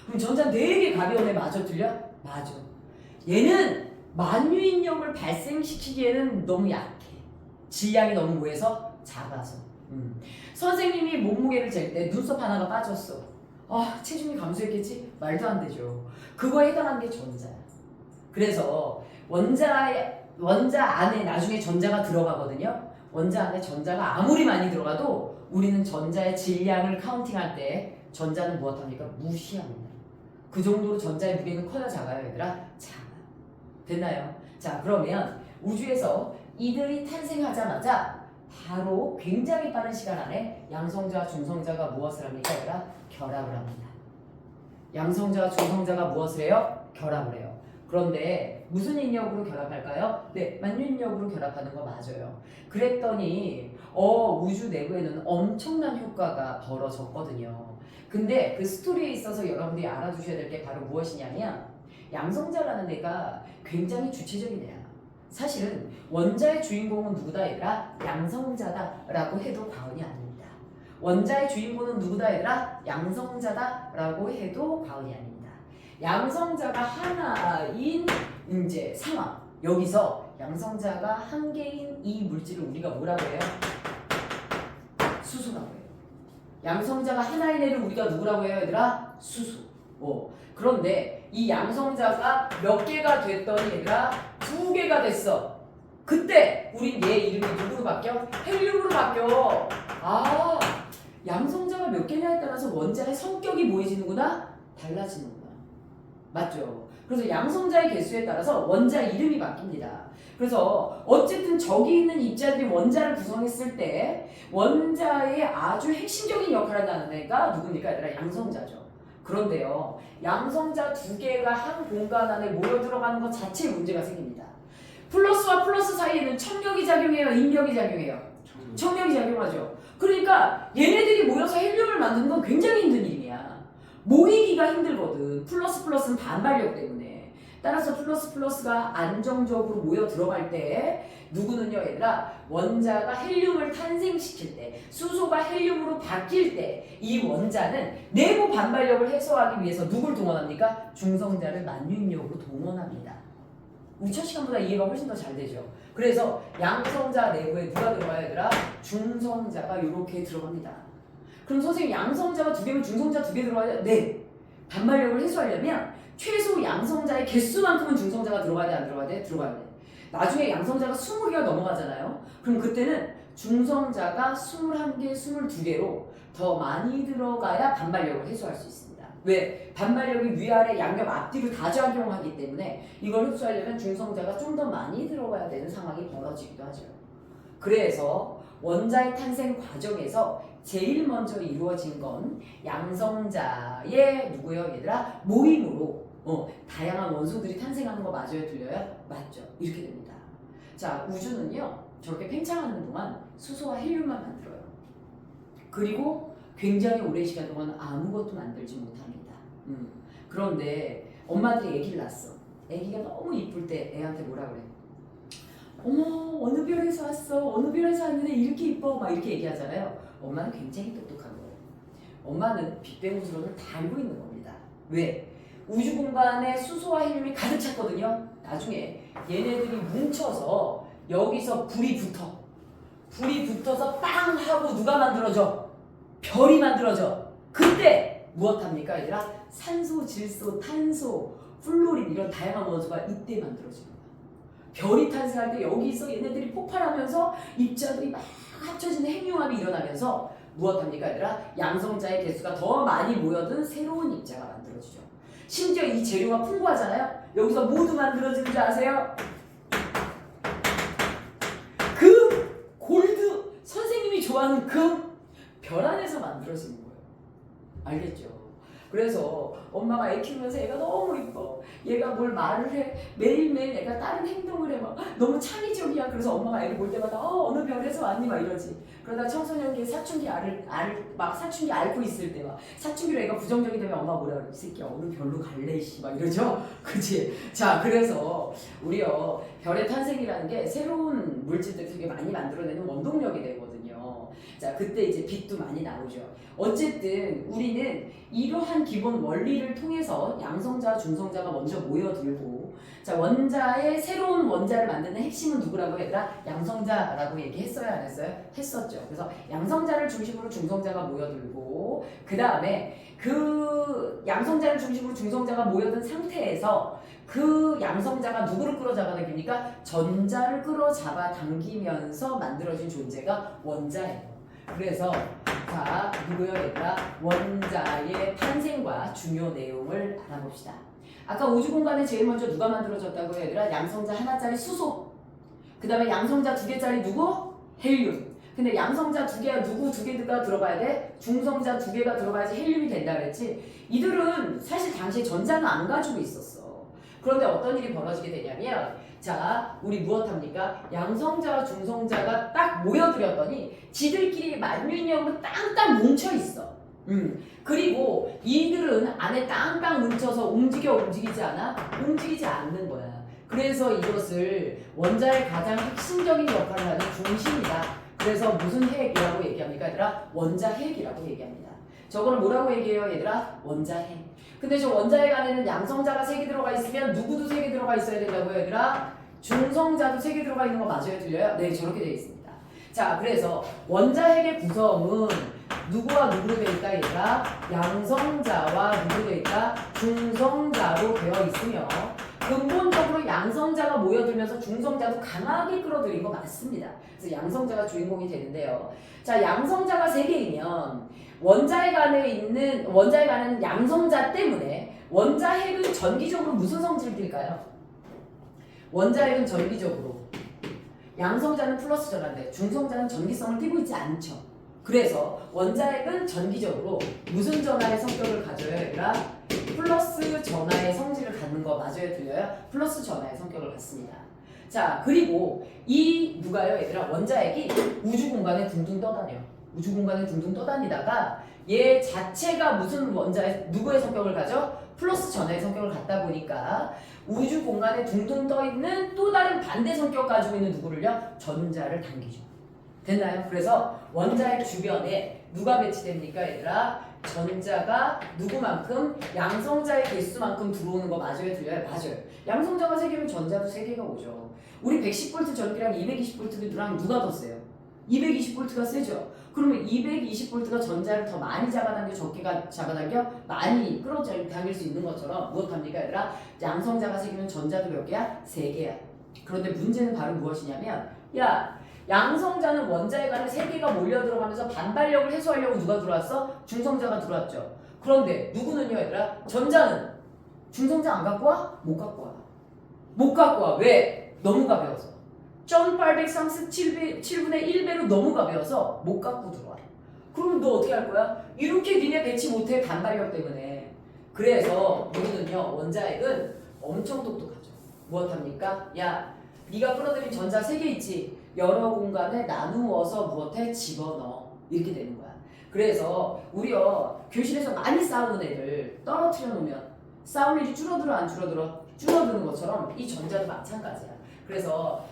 그럼 전자 4개 가벼움에 맞아, 틀려? 맞아. 얘는 만유인력을 발생시키기에는 너무 약해. 질량이 너무 뭐해서? 작아서. 선생님이 몸무게를 잴 때 눈썹 하나가 빠졌어. 아, 체중이 감소했겠지? 말도 안 되죠. 그거에 해당하는 게 전자야. 그래서 원자 안에 나중에 전자가 들어가거든요. 원자 안에 전자가 아무리 많이 들어가도 우리는 전자의 질량을 카운팅할 때 전자는 무엇합니까? 무시합니다. 그 정도로 전자의 무게는 커요, 작아요, 얘들아? 작아. 됐나요? 자, 그러면 우주에서 이들이 탄생하자마자 바로 굉장히 빠른 시간 안에 양성자와 중성자가 무엇을 합니까, 얘들아? 결합을 합니다. 양성자와 중성자가 무엇을 해요? 결합을 해요. 그런데 무슨 인력으로 결합할까요? 네, 만유인력으로 결합하는 거 맞아요. 그랬더니 우주 내부에는 엄청난 효과가 벌어졌거든요. 근데 그 스토리에 있어서 여러분들이 알아두셔야 될 게 바로 무엇이냐면 양성자라는 애가 굉장히 주체적인 애야. 사실은 원자의 주인공은 누구다, 얘들아? 양성자다라고 해도 과언이 아닙니다. 원자의 주인공은 누구다, 얘들아? 양성자다라고 해도 과언이 아닙니다. 양성자가 하나인 이제 상황, 여기서 양성자가 한 개인 이 물질을 우리가 뭐라고 해요? 수소라고 해요. 양성자가 하나인 애를 우리가 누구라고 해요, 얘들아? 수소. 그런데 이 양성자가 몇 개가 됐더니 얘들아 2개가 됐어. 그때 우린 얘 이름이 누구로 바뀌어? 헬륨으로 바뀌어. 아, 양성자가 몇 개냐에 따라서 원자의 성격이 뭐해지는구나? 달라지는구나. 맞죠? 그래서 양성자의 개수에 따라서 원자 이름이 바뀝니다. 그래서 어쨌든 저기 있는 입자들이 원자를 구성했을 때 원자의 아주 핵심적인 역할을 하는 애가 누굽니까, 얘들아? 양성자죠. 그런데요, 양성자 2개가 한 공간 안에 모여 들어가는 것 자체에 문제가 생깁니다. 플러스와 플러스 사이에는 척력이 작용해요, 인력이 작용해요? 척력이 작용하죠. 그러니까 얘네들이 모여서 헬륨을 만드는 건 굉장히 힘든 일이야. 모이기가 힘들거든. 플러스 플러스는 반발력 때문에. 따라서 플러스 플러스가 안정적으로 모여 들어갈 때 누구는요, 얘들아? 원자가 헬륨을 탄생시킬 때, 수소가 헬륨으로 바뀔 때 이 원자는 내부 반발력을 해소하기 위해서 누굴 동원합니까? 중성자를 만유인력으로 동원합니다. 우리 첫 시간보다 이해가 훨씬 더 잘 되죠. 그래서 양성자 내부에 누가 들어가요, 얘들아? 중성자가 이렇게 들어갑니다. 그럼 선생님, 양성자가 2개면 중성자 2개 들어가야 돼? 네. 반발력을 해소하려면 최소 양성자의 개수만큼은 중성자가 들어가야 돼, 안 들어가야 돼? 들어가야 돼. 나중에 양성자가 20개가 넘어가잖아요. 그럼 그때는 중성자가 21개, 22개로 더 많이 들어가야 반발력을 해소할 수 있습니다. 왜? 반발력이 위아래 양옆 앞뒤로 다 작용하기 때문에 이걸 흡수하려면 중성자가 좀 더 많이 들어가야 되는 상황이 벌어지기도 하죠. 그래서 원자의 탄생 과정에서 제일 먼저 이루어진 건 양성자의 누구요 얘들아? 모임으로 다양한 원소들이 탄생하는 거 맞아요? 들려요? 맞죠. 이렇게 됩니다. 자, 우주는요 저렇게 팽창하는 동안 수소와 헬륨만 만들어요. 그리고 굉장히 오랜 시간 동안 아무것도 만들지 못합니다. 그런데 엄마들이 아기를 낳았어. 아기가 너무 이쁠 때 애한테 뭐라 그래? 어머 어느 별에서 왔어? 어느 별에서 왔는데 이렇게 이뻐? 막 이렇게 얘기하잖아요. 엄마는 굉장히 똑똑한 거예요. 엄마는 빅뱅 우주론을 다 알고 있는 겁니다. 왜? 우주 공간에 수소와 헬륨이 가득 찼거든요. 나중에 얘네들이 뭉쳐서 여기서 불이 붙어. 불이 붙어서 빵 하고 누가 만들어져? 별이 만들어져. 그때 무엇합니까 얘들아? 산소, 질소, 탄소, 플로린 이런 다양한 원소가 이때 만들어지는 거야. 별이 탄생할 때 여기서 얘네들이 폭발하면서 입자들이 막 합쳐지는 핵융합이 일어나면서 무엇합니까 얘들아? 양성자의 개수가 더 많이 모여든 새로운 입자가 만들어지죠. 심지어 이 재료가 풍부하잖아요. 여기서 모두 만들어지는 줄 아세요? 금, 골드, 선생님이 좋아하는 금, 별 안에서 만들어지는 거예요. 알겠죠? 그래서 엄마가 애 키우면서 애가 너무 이뻐. 얘가 뭘 말을 해. 매일매일 애가 다른 행동을 해. 막 너무 창의적이야. 그래서 엄마가 애를 볼 때마다 어느 별에서 왔니? 막 이러지. 그러다 청소년기에 사춘기 막 사춘기 앓고 있을 때 막 사춘기로 애가 부정적이 되면 엄마가 뭐라 그래? 이 새끼야 어느 별로 갈래? 씨. 막 이러죠? 그치? 자, 그래서 우리요 별의 탄생이라는 게 새로운 물질들이 되게 많이 만들어내는 원동력이 되거든요. 자, 그때 이제 빛도 많이 나오죠. 어쨌든 우리는 이러한 기본 원리를 통해서 양성자, 중성자가 먼저 모여들고 자 원자의 새로운 원자를 만드는 핵심은 누구라고 얘들아? 양성자라고 얘기했어요? 안 했어요? 했었죠. 그래서 양성자를 중심으로 중성자가 모여들고 그 다음에 그 양성자를 중심으로 중성자가 모여든 상태에서 그 양성자가 누구를 끌어잡아 당깁니까? 전자를 끌어잡아 당기면서 만들어진 존재가 원자예요. 그래서 자 누구요 얘들아? 원자의 탄생과 중요 내용을 알아봅시다. 아까 우주 공간에 제일 먼저 누가 만들어졌다고 얘들아? 양성자 하나짜리 수소. 그 다음에 양성자 두 개짜리 누구? 헬륨. 근데 양성자 두 개가 누구 두 개가 들어가야 돼? 중성자 두 개가 들어가야지 헬륨이 된다 그랬지. 이들은 사실 당시에 전자는 안 가지고 있었어. 그런데 어떤 일이 벌어지게 되냐면 자 우리 무엇합니까? 양성자와 중성자가 딱 모여들었더니 지들끼리 만유인형으로 땅땅 뭉쳐있어. 그리고 이들은 안에 땅땅 뭉쳐서 움직이지 않아? 움직이지 않는 거야. 그래서 이것을 원자의 가장 핵심적인 역할을 하는 중심이다. 그래서 무슨 핵이라고 얘기합니까 얘들아? 원자핵이라고 얘기합니다. 저거는 뭐라고 얘기해요 얘들아? 원자핵. 근데 저 원자핵 안에는 양성자가 3개 들어가 있으면 누구도 3개 들어가 있어야 된다고요 얘들아? 중성자도 3개 들어가 있는 거 맞아요? 들려요? 네 저렇게 되어 있습니다. 자 그래서 원자핵의 구성은 누구와 누구로 되어 있다 얘들아? 양성자와 누구로 되어 있다? 중성자로 되어 있으며 근본적으로 양성자가 모여들면서 중성자도 강하게 끌어들인 거 맞습니다. 그래서 양성자가 주인공이 되는데요. 자 양성자가 3개이면 원자핵 안에는 양성자 때문에 원자핵은 전기적으로 무슨 성질을 띨까요? 원자핵은 전기적으로 양성자는 플러스 전환돼 중성자는 전기성을 띠고 있지 않죠. 그래서 원자핵은 전기적으로 무슨 전하의 성격을 가져요 얘들아? 플러스 전하의 성질을 갖는 거 맞아요? 들려요? 플러스 전하의 성격을 갖습니다. 자 그리고 이 누가요 얘들아? 원자핵이 우주 공간에 둥둥 떠다녀. 우주 공간에 둥둥 떠다니다가 얘 자체가 무슨 원자의 누구의 성격을 가져? 플러스 전하의 성격을 갖다 보니까 우주 공간에 둥둥 떠 있는 또 다른 반대 성격 가지고 있는 누구를요? 전자를 당기죠. 됐나요? 그래서 원자핵 주변에 누가 배치됩니까 얘들아? 전자가 누구만큼? 양성자의 개수만큼 들어오는 거 맞아요? 들려요? 맞아요. 양성자가 3개면 전자도 3개가 오죠. 우리 110V 전기랑 220V랑 누가 더 세요? 220V가 세죠. 그러면 220V가 전자를 더 많이 잡아당겨 적게가 잡아당겨 많이 끌어당길 수 있는 것처럼 무엇합니까 얘들아? 양성자가 3개면 전자도 몇 개야? 3개야. 그런데 문제는 바로 무엇이냐면 야 양성자는 원자에 가는 세개가 몰려 들어가면서 반발력을 해소하려고 누가 들어왔어? 중성자가 들어왔죠. 그런데 누구는요 얘들아? 전자는 중성자 안 갖고 와? 못 갖고 와. 못 갖고 와. 왜? 너무 가벼워서. 1837분의 1배로 너무 가벼워서 못 갖고 들어와. 그럼 너 어떻게 할 거야? 이렇게 니네 배치 못해 반발력 때문에. 그래서 우리는요 원자핵은 엄청 똑똑하죠. 무엇합니까? 야 네가 끌어들인 전자 3개 있지? 여러 공간에 나누어서 무엇해? 집어넣어. 이렇게 되는 거야. 그래서 우리요 교실에서 많이 싸우는 애들 떨어뜨려 놓으면 싸울 일이 줄어들어 안 줄어들어? 줄어드는 것처럼 이 전자도 마찬가지야. 그래서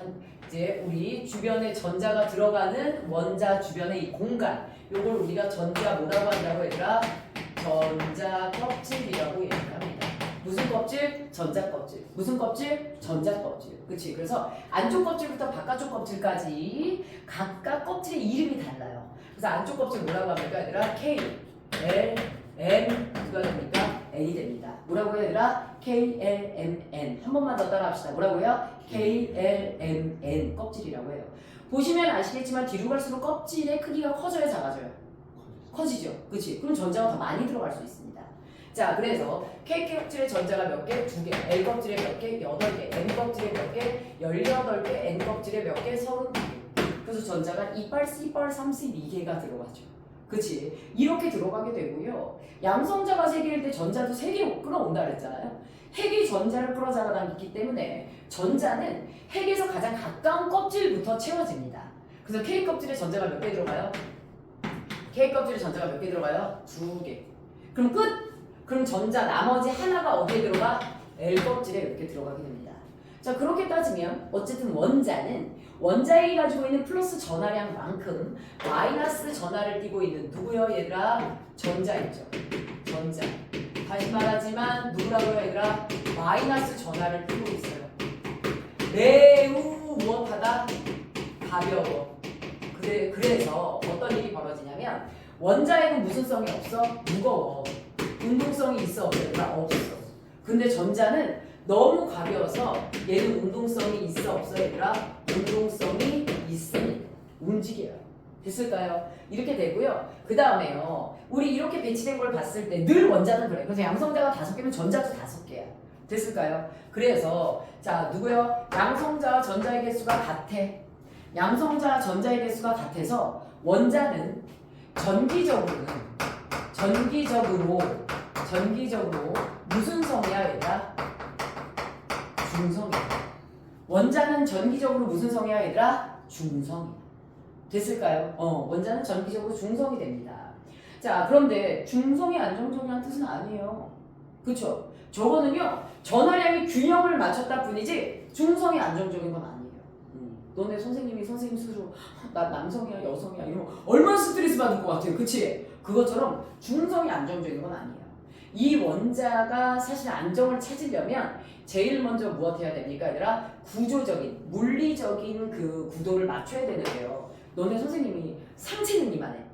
이제 우리 주변에 전자가 들어가는 원자 주변의 이 공간 요걸 우리가 전자 뭐라고 한다고 얘들아? 전자 껍질이라고 얘기합니다. 무슨 껍질? 전자 껍질. 무슨 껍질? 전자 껍질. 그치? 그래서 안쪽 껍질부터 바깥쪽 껍질까지 각각 껍질의 이름이 달라요. 그래서 안쪽 껍질 뭐라고 합니까 얘들아? K, L, M 누가 됩니까? N이 됩니다. 뭐라고 해야 되나? KLMN. 한 번만 더 따라합시다. 뭐라고요? KLMN 껍질이라고 해요. 보시면 아시겠지만 뒤로 갈수록 껍질의 크기가 커져요, 작아져요? 커지죠. 그치? 그럼 전자가 더 많이 들어갈 수 있습니다. 자, 그래서 K 껍질의 전자가 몇 개? 2개. L 껍질에 몇 개? 8개. M 껍질에 몇 개? 18개. N 껍질에 몇 개? 32개. 그래서 전자가 2발, C발 32개가 들어가죠. 그치? 이렇게 들어가게 되고요. 양성자가 3개일 때 전자도 3개 끌어온다 그랬잖아요. 핵이 전자를 끌어잡아당기기 때문에 전자는 핵에서 가장 가까운 껍질부터 채워집니다. 그래서 K 껍질에 전자가 몇 개 들어가요? K 껍질에 전자가 몇 개 들어가요? 2개. 그럼 끝! 그럼 전자 나머지 하나가 어디에 들어가? L 껍질에 이렇게 들어가게 됩니다. 자, 그렇게 따지면 어쨌든 원자는 원자에 가지고 있는 플러스 전하량만큼 마이너스 전하를 띠고 있는 누구요 얘들아? 전자있죠. 전자. 다시 말하지만 누구라고요 얘들아? 마이너스 전하를 띠고 있어요. 매우 무엇하다? 가벼워. 그래서 어떤 일이 벌어지냐면 원자에는 무슨 성이 없어? 무거워. 운동성이 있어 없어? 없어. 근데 전자는 너무 가벼워서 얘는 운동성이 있어 없어 얘들아? 운동성이 있으니 움직여요. 됐을까요? 이렇게 되고요. 그 다음에요. 우리 이렇게 배치된 걸 봤을 때 늘 원자는 그래. 그래서 양성자가 5개면 전자도 5개야. 됐을까요? 그래서 자 누구요? 양성자와 전자의 개수가 같아. 양성자와 전자의 개수가 같아서 원자는 전기적으로 무슨 성이야 얘들아? 중성이야. 원자는 전기적으로 무슨 성이야 얘들아? 중성이야. 됐을까요? 원자는 전기적으로 중성이 됩니다. 자, 그런데 중성이 안정적이라는 뜻은 아니에요. 그쵸? 저거는요, 전하량이 균형을 맞췄다 뿐이지 중성이 안정적인 건 아니에요. 너네 선생님이 선생님 스스로 나 남성이야 여성이야 이러면 얼마나 스트레스 받을 것 같아요. 그치? 그것처럼 중성이 안정적인 건 아니에요. 이 원자가 사실 안정을 찾으려면 제일 먼저 무엇 해야 됩니까 얘들아? 구조적인 물리적인 그 구도를 맞춰야 되는데요. 너네 선생님이 상체는 이만해,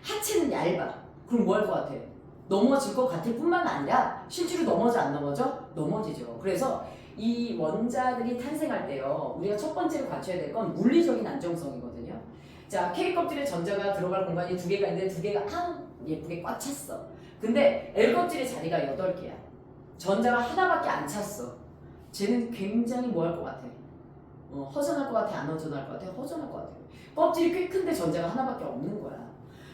하체는 얇아. 그럼 뭐 할 것 같아? 넘어질 것 같을 뿐만 아니라 실제로 넘어져 안 넘어져? 넘어지죠. 그래서 이 원자들이 탄생할 때요 우리가 첫 번째로 갖춰야 될 건 물리적인 안정성이거든요. 자, K 껍질에 전자가 들어갈 공간이 2개가 있는데 2개가 예쁘게 꽉 찼어. 근데 L 껍질의 자리가 8개야. 전자가 하나밖에 안 찼어. 쟤는 굉장히 뭐 할 것 같아? 허전할 것 같아? 안 허전할 것 같아? 허전할 것 같아. 껍질이 꽤 큰데 전자가 하나밖에 없는 거야.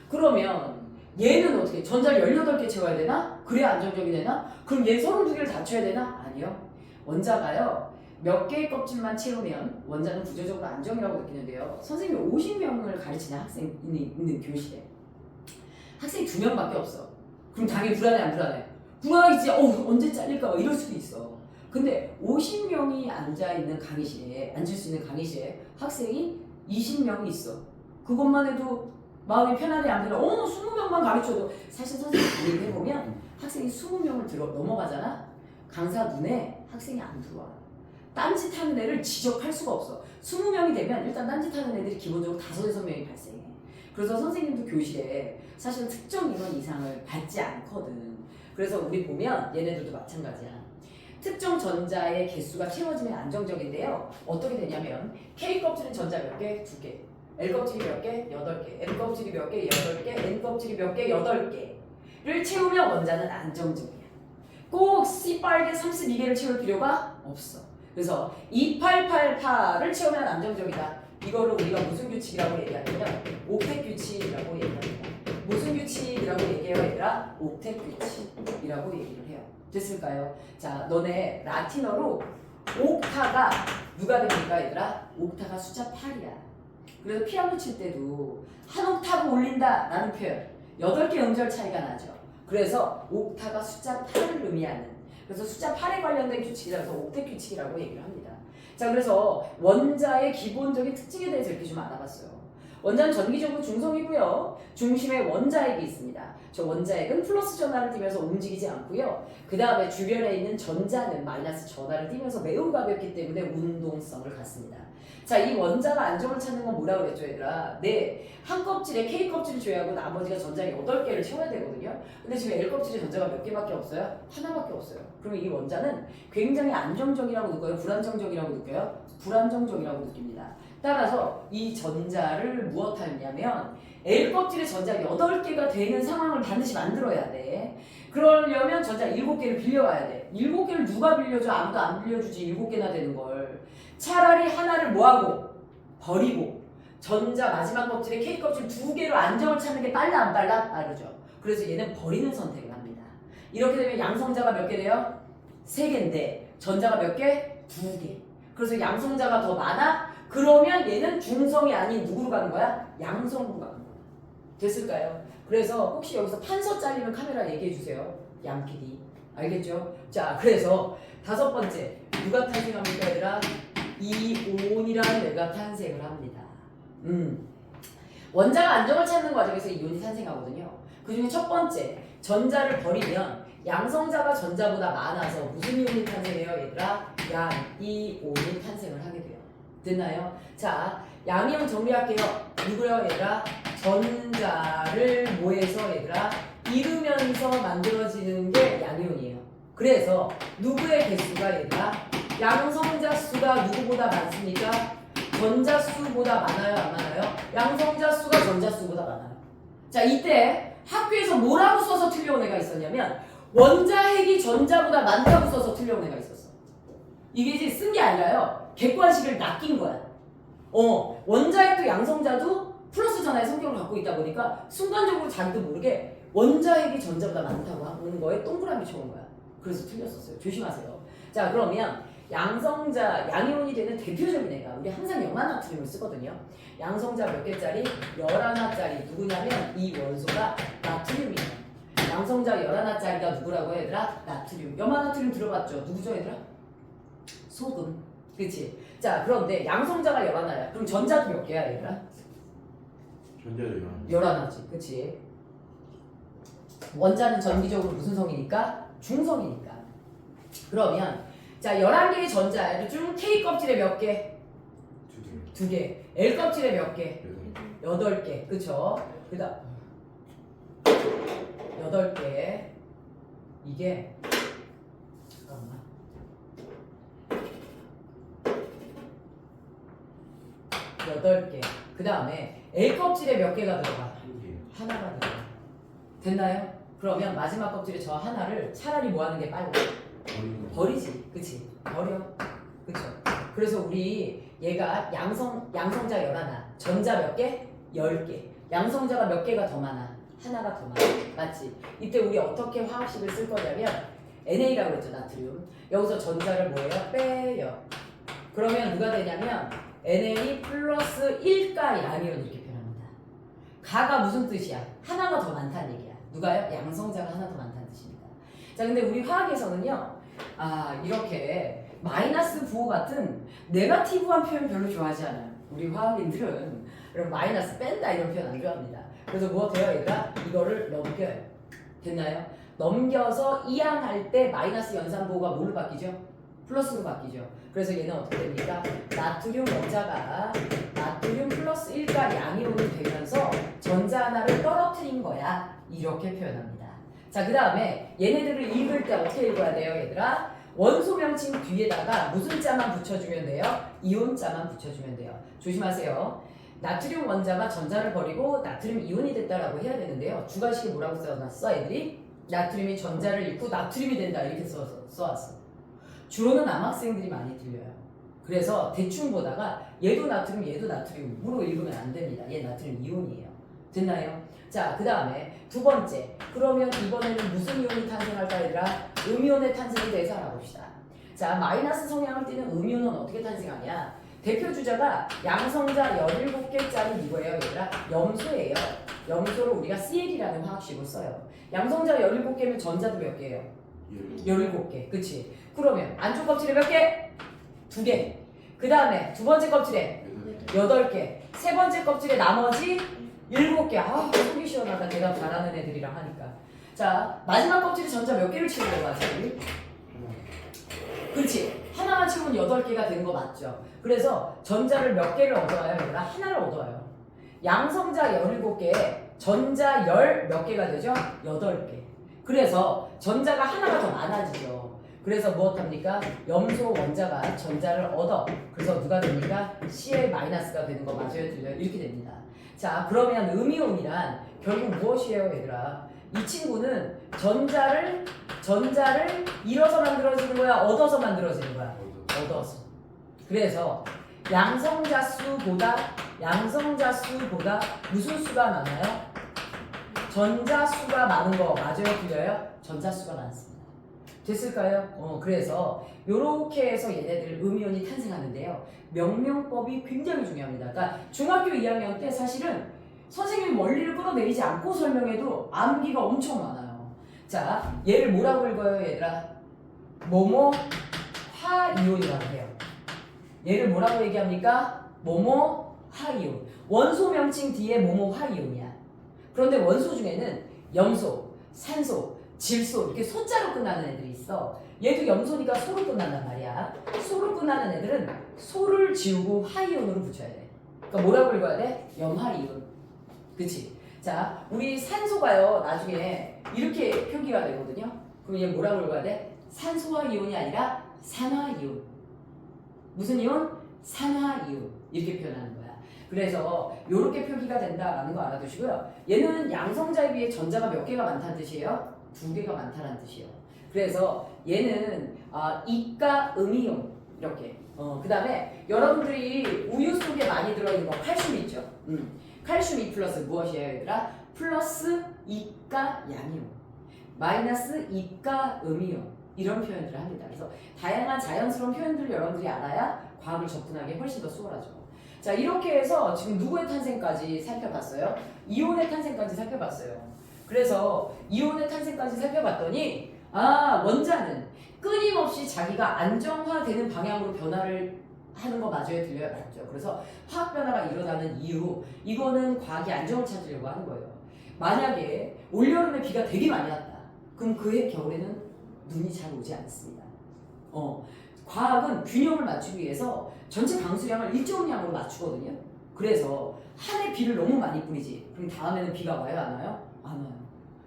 그러면 얘는 어떻게? 전자를 18개 채워야 되나? 그래야 안정적이 되나? 그럼 얘 32개를 다 채워야 되나? 아니요. 원자가요 몇 개의 껍질만 채우면 원자는 구조적으로 안정이라고 느끼는데요. 선생님이 50명을 가르치는 학생이 있는 교실에 학생이 2명밖에 없어. 그럼 당연히 불안해 안 불안해? 불안하겠지. 언제 잘릴까 봐 이럴 수도 있어. 근데 50명이 앉아있는 강의실에 앉을 수 있는 강의실에 학생이 20명이 있어. 그것만 해도 마음이 편안해 안 되나? 20명만 가르쳐도 사실 선생님이 얘기해보면 학생이 20명을 넘어가잖아? 강사 눈에 학생이 안 들어와. 딴짓하는 애를 지적할 수가 없어. 20명이 되면 일단 딴짓하는 애들이 기본적으로 5-6명이 발생해. 그래서 선생님도 교실에 사실 특정 인원 이상을 받지 않거든. 그래서 우리 보면 얘네들도 마찬가지야. 특정 전자의 개수가 채워지면 안정적인데요. 어떻게 되냐면 K 껍질은 전자 몇 개? 2개. L 껍질이 몇 개? 8개. M 껍질이 몇 개? 8개. N 껍질이 몇 개? 8개를 채우면 원자는 안정적이야. 꼭 C 빨개 32개를 채울 필요가 없어. 그래서 2888을 채우면 안정적이다. 이거를 우리가 무슨 규칙이라고 얘기하냐면 옥텟 규칙이라고 얘기합니다. 무슨 규칙이라고 얘기해요, 얘들아? 옥텟 규칙이라고 얘기를 해요. 됐을까요? 자, 너네 라틴어로 옥타가 누가 됩니까, 얘들아? 옥타가 숫자 8이야. 그래서 피아노 칠 때도 한 옥타브 올린다 라는 표현 8개 음절 차이가 나죠. 그래서 옥타가 숫자 8을 의미하는, 그래서 숫자 8에 관련된 규칙이라서 옥텟 규칙이라고 얘기를 합니다. 자, 그래서 원자의 기본적인 특징에 대해서 이렇게 좀 알아봤어요. 원자는 전기적으로 중성이고요. 중심에 원자핵이 있습니다. 저 원자핵은 플러스 전하를 띠면서 움직이지 않고요. 그 다음에 주변에 있는 전자는 마이너스 전하를 띠면서 매우 가볍기 때문에 운동성을 갖습니다. 자, 이 원자가 안정을 찾는 건 뭐라고 그랬죠, 얘들아? 네, 한 껍질에 K 껍질을 줘야 하고 나머지가 전자 8개를 채워야 되거든요. 근데 지금 L 껍질에 전자가 몇 개밖에 없어요? 하나밖에 없어요. 그러면 이 원자는 굉장히 안정적이라고 느껴요? 불안정적이라고 느껴요? 불안정적이라고 느낍니다. 따라서 이 전자를 무엇하냐면 L 껍질에 전자 8개가 되는 상황을 반드시 만들어야 돼. 그러려면 전자 7개를 빌려와야 돼. 7개를 누가 빌려줘? 아무도 안 빌려주지. 7개나 되는 걸. 차라리 하나를 뭐하고? 버리고 전자 마지막 껍질에 K 껍질 2개로 안정을 찾는 게 빨라 안 빨라? 빠르죠. 그래서 얘는 버리는 선택을 합니다. 이렇게 되면 양성자가 몇 개 돼요? 3개인데 전자가 몇 개? 2개. 그래서 양성자가 더 많아? 그러면 얘는 중성이 아닌 누구로 가는 거야? 양성으로 가는 거야. 됐을까요? 그래서 혹시 여기서 판서 잘리면 카메라 얘기해 주세요. 양 PD. 알겠죠? 자, 그래서 5번째 누가 탄생합니까, 얘들아? 이온이라는 애가 탄생을 합니다. 원자가 안정을 찾는 과정에서 이온이 탄생하거든요. 그 중에 첫 번째, 전자를 버리면 양성자가 전자보다 많아서 무슨 이온이 탄생해요, 얘들아? 양이온이 탄생을 하게 돼요. 됐나요? 자, 양이온 정리할게요. 누구요, 얘들아? 전자를 뭐해서, 얘들아? 이루면서 만들어지는 게 양이온이에요. 그래서 누구의 개수가, 얘들아? 양성자 수가 누구보다 많습니까? 전자 수보다 많아요, 안 많아요? 양성자 수가 전자 수보다 많아요. 자, 이때 학교에서 뭐라고 써서 틀려온 애가 있었냐면 원자핵이 전자보다 많다고 써서 틀려온 애가 있었어. 이게 이제 쓴 게 아니라요, 객관식을 낚인 거야. 원자핵도 양성자도 플러스 전하의 성격을 갖고 있다 보니까 순간적으로 자기도 모르게 원자핵이 전자보다 많다고 하는 거에 동그라미 쳐온 거야. 그래서 틀렸었어요. 조심하세요. 자, 그러면 양성자, 양이온이 되는 대표적인 애가 우리 항상 염화나트륨을 쓰거든요. 양성자 몇 개짜리? 11짜리 누구냐면 이 원소가 나트륨이에요. 양성자 11짜리가 누구라고 해, 얘들아? 나트륨. 염화나트륨 들어봤죠? 누구죠, 얘들아? 소금. 그치? 자, 그런데 양성자가 11이야. 그럼 전자도 몇 개야, 얘들아? 전자도 11지. 그치? 원자는 전기적으로 무슨 성이니까? 중성이니까. 그러면 자, 11개의 전자 중 K 껍질에 몇 개? 2개. L 껍질에 몇 개? 8개. 그쵸? 그다음 8개. 이게 잠깐만. 8개. 그 다음에 L 껍질에 몇 개가 들어가? 하나가 들어가. 됐나요? 그러면 마지막 껍질에 저 하나를 차라리 뭐 하는 게 빨라? 버리지. 그치? 버려. 그쵸? 그래서 우리 얘가 양성자 11, 전자 몇 개? 10개. 양성자가 몇 개가 더 많아? 하나가 더 많아. 맞지? 이때 우리 어떻게 화학식을 쓸 거냐면 NA라고 했죠, 나트륨. 여기서 전자를 뭐예요? 빼요. 그러면 누가 되냐면 Na 플러스 1가 양이온 이렇게 표현합니다. 가가 무슨 뜻이야? 하나가 더 많다는 얘기야. 누가요? 양성자가 하나 더 많다는 뜻입니다. 자, 근데 우리 화학에서는요, 이렇게 마이너스 부호 같은 네거티브한 표현 별로 좋아하지 않아요. 우리 화학인들은 이런 마이너스 뺀다 이런 표현 안 좋아합니다. 그래서 뭐 돼요, 얘가? 이거를 넘겨요. 됐나요? 넘겨서 이항할 때 마이너스 연산부호가 뭘로 바뀌죠? 플러스로 바뀌죠. 그래서 얘는 어떻게 됩니까? 나트륨 원자가 나트륨 플러스 1가 양이온이 되면서 전자 하나를 떨어뜨린 거야. 이렇게 표현합니다. 자, 그 다음에 얘네들을 읽을 때 어떻게 읽어야 돼요, 얘들아? 원소 명칭 뒤에다가 무슨 자만 붙여주면 돼요? 이온 자만 붙여주면 돼요. 조심하세요. 나트륨 원자가 전자를 버리고 나트륨 이온이 됐다라고 해야 되는데요. 주관식에 뭐라고 써놨어 애들이? 나트륨이 전자를 잃고 나트륨이 된다 이렇게 써왔어. 주로는 남학생들이 많이 틀려요. 그래서 대충 보다가 얘도 나트륨으로 읽으면 안 됩니다. 얘 나트륨 이온이에요. 됐나요? 자, 그 다음에 두 번째. 그러면 이번에는 무슨 이온이 탄생할까 얘들아? 음이온의 탄생에 대해서 알아봅시다. 자, 마이너스 성향을 띠는 음이온은 어떻게 탄생하냐? 대표 주자가 양성자 17개짜리 이거예요 얘들아. 염소예요. 염소를 우리가 CL이라는 화학식으로 써요. 양성자 17개면 전자도 몇 개예요? 17개. 그치? 그러면 안쪽 껍질에 몇 개? 2개. 그 다음에 두 번째 껍질에 8개. 세 번째 껍질에 나머지 7개. 아, 속이 시원하다. 내가 잘하는 애들이랑 하니까. 자, 마지막 껍질에 전자 몇 개를 채우려고 하지? 그렇지. 하나만 채우면 8개가 되는 거 맞죠? 그래서 전자를 몇 개를 얻어와요? 얘들아? 하나를 얻어와요. 양성자 17개에 전자 몇 개가 되죠? 8개. 그래서 전자가 하나가 더 많아지죠. 그래서 무엇합니까? 염소 원자가 전자를 얻어. 그래서 누가 됩니까? Cl-가 되는 거 맞아요? 들려요? 이렇게 됩니다. 자, 그러면 음이온이란 결국 무엇이에요, 얘들아? 이 친구는 전자를 잃어서 만들어지는 거야? 얻어서 만들어지는 거야? 얻어서. 그래서 양성자 수보다 무슨 수가 많아요? 전자 수가 많은 거 맞아요? 틀려요? 전자 수가 많습니다. 됐을까요? 그래서 요렇게 해서 얘네들 음이온이 탄생하는데요. 명명법이 굉장히 중요합니다. 그러니까 중학교 2학년 때 사실은 선생님이 원리를 끌어내리지 않고 설명해도 암기가 엄청 많아요. 자, 얘를 뭐라고 읽어요, 얘들아? 뭐뭐 화이온이라고 해요. 얘를 뭐라고 얘기합니까? 뭐뭐 화이온. 원소 명칭 뒤에 뭐뭐 화이온이야. 그런데 원소 중에는 염소, 산소, 질소 이렇게 소자로 끝나는 애들이 있어. 얘도 염소니까 소로 끝난단 말이야. 소로 끝나는 애들은 소를 지우고 화이온으로 붙여야 돼. 그러니까 뭐라고 읽어야 돼? 염화이온. 그치? 자, 우리 산소가요 나중에 이렇게 표기가 되거든요. 그럼 얘 뭐라고 읽어야 돼? 산소화이온이 아니라 산화이온. 무슨 이온? 산화이온. 이렇게 표현하는 거야. 그래서 이렇게 표기가 된다라는 거 알아두시고요. 얘는 양성자에 비해 전자가 몇 개가 많다는 뜻이에요? 2개가 많다는 뜻이에요. 그래서 얘는 이가 음이온 이렇게. 그 다음에 여러분들이 우유 속에 많이 들어있는 거 칼슘 있죠? 칼슘 2 플러스 무엇이에요 얘들아? 플러스 이가 양이온 마이너스 이가 음이온 이런 표현들을 합니다. 그래서 다양한 자연스러운 표현들을 여러분들이 알아야 과학을 접근하기 훨씬 더 수월하죠. 자, 이렇게 해서 지금 누구의 탄생까지 살펴봤어요? 이온의 탄생까지 살펴봤어요. 그래서 이온의 탄생까지 살펴봤더니 원자는 끊임없이 자기가 안정화되는 방향으로 변화를 하는 거 맞아요? 들려요? 맞죠? 그래서 화학 변화가 일어나는 이유 이거는 과학이 안정을 찾으려고 하는 거예요. 만약에 올여름에 비가 되게 많이 왔다. 그럼 그해 겨울에는 눈이 잘 오지 않습니다. 과학은 균형을 맞추기 위해서 전체 강수량을 일정량으로 맞추거든요. 그래서 한 해 비를 너무 많이 뿌리지. 그럼 다음에는 비가 와요? 안 와요? 안 와요.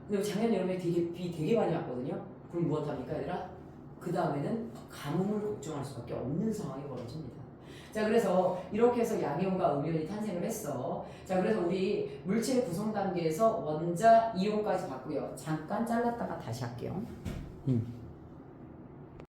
근데 작년 여름에 비 되게 많이 왔거든요. 그럼 무엇합니까 얘들아? 그 다음에는 가뭄을 걱정할 수밖에 없는 상황이 벌어집니다. 자, 그래서 이렇게 해서 양이온과 음이온이 탄생을 했어. 자, 그래서 우리 물질의 구성 단계에서 원자, 이온까지 봤고요. 잠깐 잘랐다가 다시 할게요.